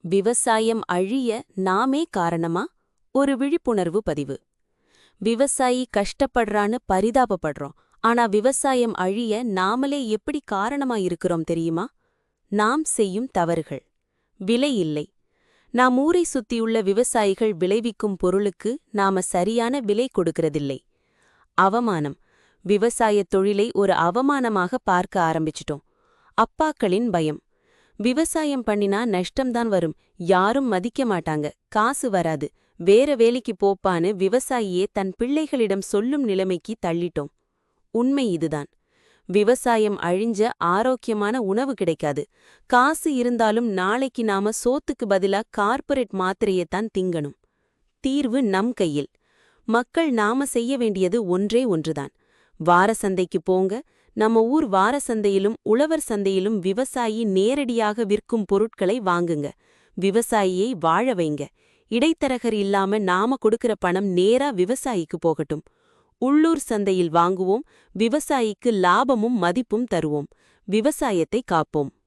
விவசாயம் அழிய நாமே காரணமா? ஒரு விழிப்புணர்வு பதிவு. விவசாயி கஷ்டப்படுறான்னு பரிதாபப்படுறோம். ஆனா விவசாயம் அழிய நாமளே எப்படி காரணமா இருக்கிறோம் தெரியுமா? நாம் செய்யும் தவறுகள். விலை இல்லை. நாம் ஊரை சுத்தியுள்ள விவசாயிகள் விளைவிக்கும் பொருளுக்கு நாம சரியான விலை கொடுக்கறதில்லை. அவமானம். விவசாயத் தொழிலை ஒரு அவமானமாக பார்க்க ஆரம்பிச்சிட்டோம். அப்பாக்களின் பயம். விவசாயம் பண்ணினா நஷ்டம்தான் வரும், யாரும் மதிக்க மாட்டாங்க, காசு வராது, வேற வேலைக்கு போப்பான்னு விவசாயியே தன் பிள்ளைகளிடம் சொல்லும் நிலைமைக்கு தள்ளிட்டோம். உண்மை இதுதான். விவசாயம் அழிஞ்ச ஆரோக்கியமான உணவு கிடைக்காது. காசு இருந்தாலும் நாளைக்கு நாம சோத்துக்கு பதிலா கார்ப்பரேட் மாத்திரையைத்தான் திங்கணும். தீர்வு நம் கையில். மக்கள் நாம செய்ய வேண்டியது ஒன்றே ஒன்றுதான். வார சந்தைக்கு போங்க. நம்ம ஊர் வார சந்தையிலும் உழவர் சந்தையிலும் விவசாயி நேரடியாக விற்கும் பொருட்களை வாங்குங்க. விவசாயியை வாழ வைங்க. இடைத்தரகர் இல்லாம நாம கொடுக்கிற பணம் நேரா விவசாயிக்கு போகட்டும். உள்ளூர் சந்தையில் வாங்குவோம். விவசாயிக்கு லாபமும் மதிப்பும் தருவோம். விவசாயத்தை காப்போம்.